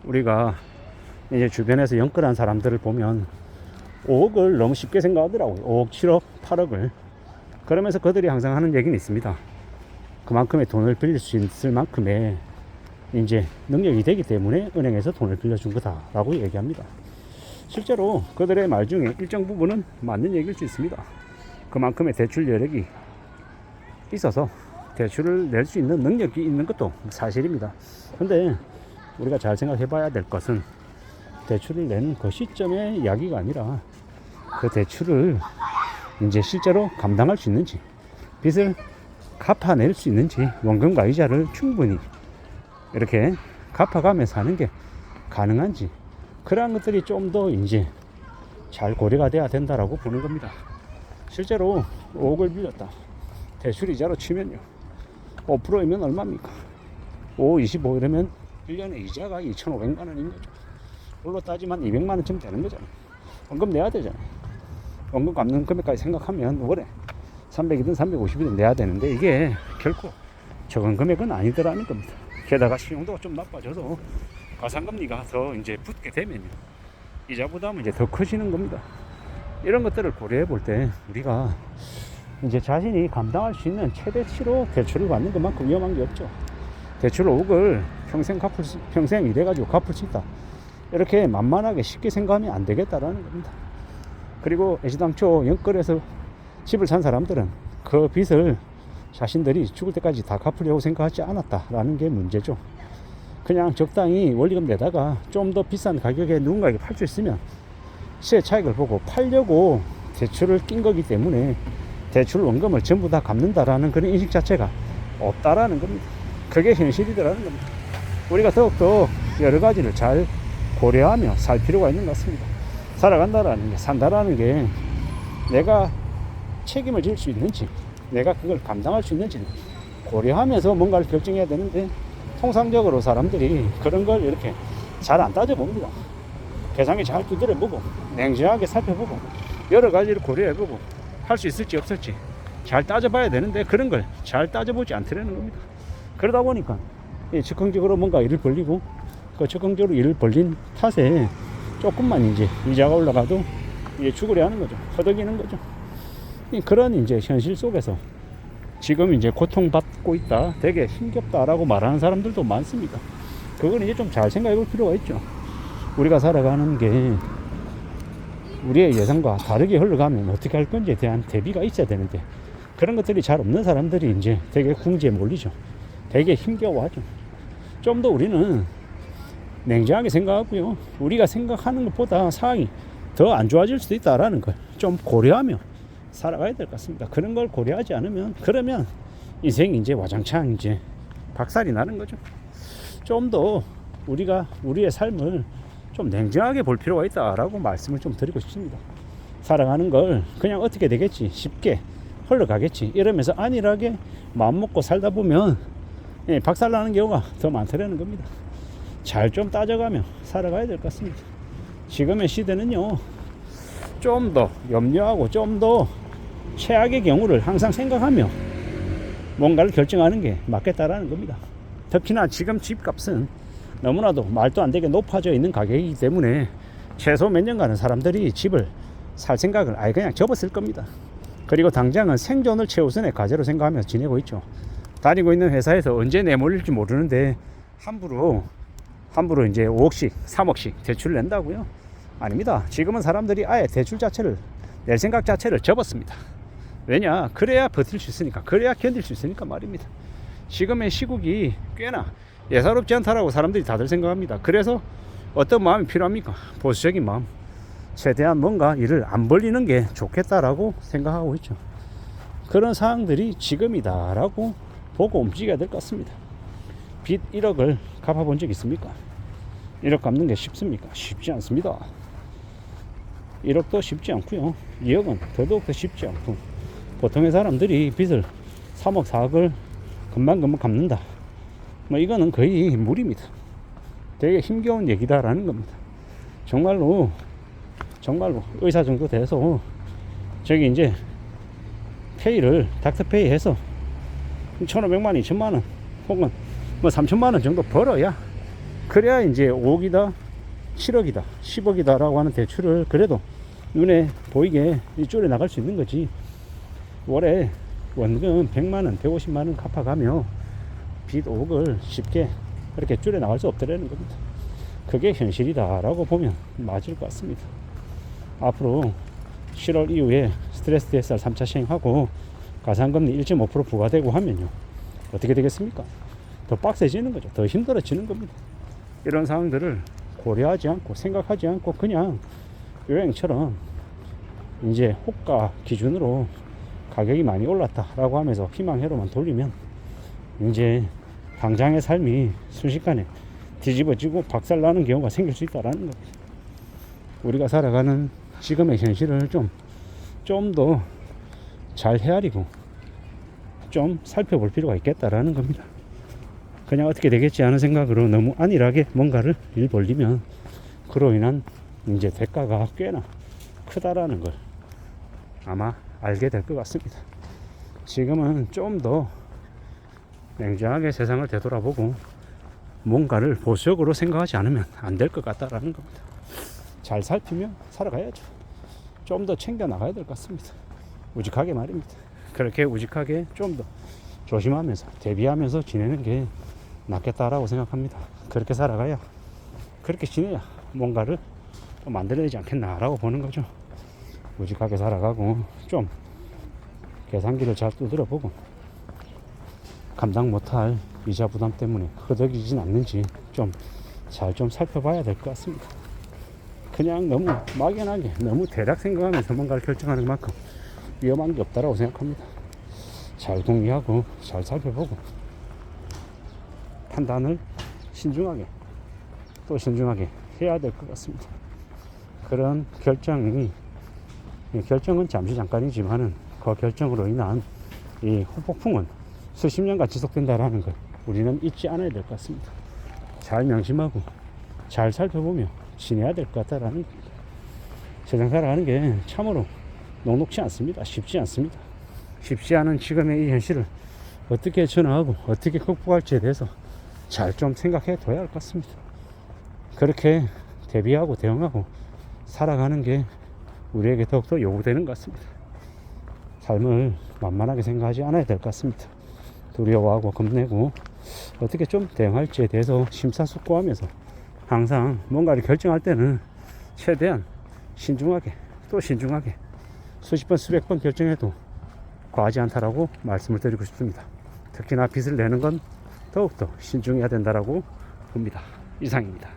우리가 이제 주변에서 연끌한 사람들을 보면 5억을 너무 쉽게 생각하더라고요. 5억, 7억, 8억을. 그러면서 그들이 항상 하는 얘기는 있습니다. 그만큼의 돈을 빌릴 수 있을 만큼의 이제 능력이 되기 때문에 은행에서 돈을 빌려준 거다라고 얘기합니다. 실제로 그들의 말 중에 일정 부분은 맞는 얘기일 수 있습니다. 그만큼의 대출 여력이 있어서 대출을 낼 수 있는 능력이 있는 것도 사실입니다. 근데 우리가 잘 생각해 봐야 될 것은 대출을 내는 그 시점의 이야기가 아니라 그 대출을 이제 실제로 감당할 수 있는지, 빚을 갚아낼 수 있는지, 원금과 이자를 충분히 이렇게 갚아가면서 하는 게 가능한지, 그러한 것들이 좀 더 이제 잘 고려가 돼야 된다라고 보는 겁니다. 실제로 5억을 빌렸다. 대출 이자로 치면요. 5%이면 얼마입니까? 5, 25 이러면 1년에 이자가 2,500만 원인 거죠. 물로 따지면 200만 원쯤 되는 거잖아요. 원금 내야 되잖아요. 원금 갚는 금액까지 생각하면 월에 300이든 350이든 내야 되는데 이게 결코 적은 금액은 아니더라는 겁니다. 게다가 신용도가 좀 나빠져서 가상금리가 더 이제 붙게 되면요. 이자 부담은 이제 더 커지는 겁니다. 이런 것들을 고려해 볼 때 우리가 이제 자신이 감당할 수 있는 최대치로 대출을 받는 것만큼 위험한 게 없죠. 대출 5억을 평생 이래가지고 갚을 수 있다. 이렇게 만만하게 쉽게 생각하면 안 되겠다라는 겁니다. 그리고 애시당초 연끌에서 집을 산 사람들은 그 빚을 자신들이 죽을 때까지 다 갚으려고 생각하지 않았다라는 게 문제죠. 그냥 적당히 원리금 내다가 좀 더 비싼 가격에 누군가에게 팔 수 있으면 시세 차익을 보고 팔려고 대출을 낀 거기 때문에 대출 원금을 전부 다 갚는다라는 그런 인식 자체가 없다라는 겁니다. 그게 현실이더라는 겁니다. 우리가 더욱더 여러 가지를 잘 고려하며 살 필요가 있는 것 같습니다. 살아간다라는 게, 산다라는 게 내가 책임을 질 수 있는지, 내가 그걸 감당할 수 있는지 고려하면서 뭔가를 결정해야 되는데, 통상적으로 사람들이 그런 걸 이렇게 잘 안 따져봅니다. 계산기 잘 두드려보고 냉정하게 살펴보고 여러 가지를 고려해보고 할 수 있을지 없을지 잘 따져봐야 되는데 그런 걸 잘 따져보지 않더라는 겁니다. 그러다 보니까 즉흥적으로 뭔가 일을 벌리고 그 즉흥적으로 일을 벌린 탓에 조금만 이제 이자가 올라가도 이제 죽으려 하는 거죠. 허덕이는 거죠. 그런 이제 현실 속에서 지금 이제 고통받고 있다, 되게 힘겹다라고 말하는 사람들도 많습니다. 그건 이제 좀 잘 생각해 볼 필요가 있죠. 우리가 살아가는 게 우리의 예상과 다르게 흘러가면 어떻게 할 건지에 대한 대비가 있어야 되는데 그런 것들이 잘 없는 사람들이 이제 되게 궁지에 몰리죠. 되게 힘겨워하죠. 좀 더 우리는 냉정하게 생각하고요. 우리가 생각하는 것보다 상황이 더 안 좋아질 수도 있다라는 걸 좀 고려하며 살아가야 될 것 같습니다. 그런 걸 고려하지 않으면 그러면 인생이 이제 와장창 이제 박살이 나는 거죠. 좀 더 우리가 우리의 삶을 좀 냉정하게 볼 필요가 있다라고 말씀을 좀 드리고 싶습니다. 살아가는 걸 그냥 어떻게 되겠지, 쉽게 흘러가겠지 이러면서 안일하게 마음 먹고 살다 보면 박살나는 경우가 더 많다는 겁니다. 잘 좀 따져가며 살아가야 될 것 같습니다. 지금의 시대는요, 좀 더 염려하고 좀 더 최악의 경우를 항상 생각하며 뭔가를 결정하는 게 맞겠다라는 겁니다. 특히나 지금 집값은 너무나도 말도 안 되게 높아져 있는 가격이기 때문에 최소 몇 년간은 사람들이 집을 살 생각을 아예 그냥 접었을 겁니다. 그리고 당장은 생존을 최우선의 과제로 생각하며 지내고 있죠. 다니고 있는 회사에서 언제 내몰릴지 모르는데 함부로 이제 5억씩 3억씩 대출을 낸다고요? 아닙니다. 지금은 사람들이 아예 대출 자체를 낼 생각 자체를 접었습니다. 왜냐? 그래야 버틸 수 있으니까, 그래야 견딜 수 있으니까 말입니다. 지금의 시국이 꽤나 예사롭지 않다라고 사람들이 다들 생각합니다. 그래서 어떤 마음이 필요합니까? 보수적인 마음. 최대한 뭔가 일을 안 벌리는 게 좋겠다라고 생각하고 있죠. 그런 상황들이 지금이다라고 보고 움직여야 될 것 같습니다. 빚 1억을 갚아본 적 있습니까? 1억 갚는 게 쉽습니까? 쉽지 않습니다. 1억도 쉽지 않고요. 2억은 더더욱더 쉽지 않고, 보통의 사람들이 빚을 3억, 4억을 금방 갚는다. 뭐 이거는 거의 무리입니다. 되게 힘겨운 얘기다라는 겁니다. 정말로 의사 정도 돼서 저기 이제 페이를 닥터페이 해서 1,500만 원, 2,000만 원 혹은 뭐 3,000만 원 정도 벌어야 그래야 이제 5억이다, 7억이다, 10억이다 라고 하는 대출을 그래도 눈에 보이게 줄여 나갈 수 있는 거지. 월에 원금 100만원, 150만원 갚아가며 빚 5억을 쉽게 그렇게 줄여 나갈 수 없다라는 겁니다. 그게 현실이다 라고 보면 맞을 것 같습니다. 앞으로 7월 이후에 스트레스 DSR 3차 시행하고 가산금리 1.5% 부과되고 하면요, 어떻게 되겠습니까? 더 빡세지는 거죠. 더 힘들어지는 겁니다. 이런 상황들을 고려하지 않고 생각하지 않고 그냥 여행처럼 이제 호가 기준으로 가격이 많이 올랐다라고 하면서 희망회로만 돌리면 이제 당장의 삶이 순식간에 뒤집어지고 박살나는 경우가 생길 수 있다라는 겁니다. 우리가 살아가는 지금의 현실을 좀 더 잘 헤아리고 좀 살펴볼 필요가 있겠다라는 겁니다. 그냥 어떻게 되겠지 하는 생각으로 너무 안일하게 뭔가를 일 벌리면 그로 인한 이제 대가가 꽤나 크다라는 걸 아마 알게 될 것 같습니다. 지금은 좀 더 냉정하게 세상을 되돌아보고 뭔가를 보수적으로 생각하지 않으면 안 될 것 같다라는 겁니다. 잘 살피면 살아가야죠. 좀 더 챙겨 나가야 될 것 같습니다. 우직하게 말입니다. 그렇게 우직하게 좀 더 조심하면서 대비하면서 지내는 게 낫겠다라고 생각합니다. 그렇게 살아가야, 그렇게 지내야 뭔가를 만들어내지 않겠나라고 보는 거죠. 우직하게 살아가고 좀 계산기를 잘 두드려보고 감당 못할 이자 부담 때문에 허덕이진 않는지 잘 살펴봐야 될 것 같습니다. 그냥 너무 막연하게 너무 대략 생각하면서 뭔가를 결정하는 만큼 위험한 게 없다라고 생각합니다. 잘 궁리하고 잘 살펴보고 판단을 신중하게 또 신중하게 해야 될 것 같습니다. 그런 결정은 잠시 잠깐이지만은 그 결정으로 인한 이 후폭풍은 수십 년간 지속된다라는 걸 우리는 잊지 않아야 될 것 같습니다. 잘 명심하고 잘 살펴보며 지내야 될 것 같다라는 겁니다. 세상 살아가는 게 참으로 녹록지 않습니다. 쉽지 않습니다. 쉽지 않은 지금의 이 현실을 어떻게 전화하고 어떻게 극복할지에 대해서 잘 좀 생각해 둬야 할 것 같습니다. 그렇게 대비하고 대응하고 살아가는 게 우리에게 더욱더 요구되는 것 같습니다. 삶을 만만하게 생각하지 않아야 될 것 같습니다. 두려워하고 겁내고 어떻게 좀 대응할지에 대해서 심사숙고하면서 항상 뭔가를 결정할 때는 최대한 신중하게 또 신중하게 수십 번 수백 번 결정해도 과하지 않다라고 말씀을 드리고 싶습니다. 특히나 빚을 내는 건 더욱더 신중해야 된다라고 봅니다. 이상입니다.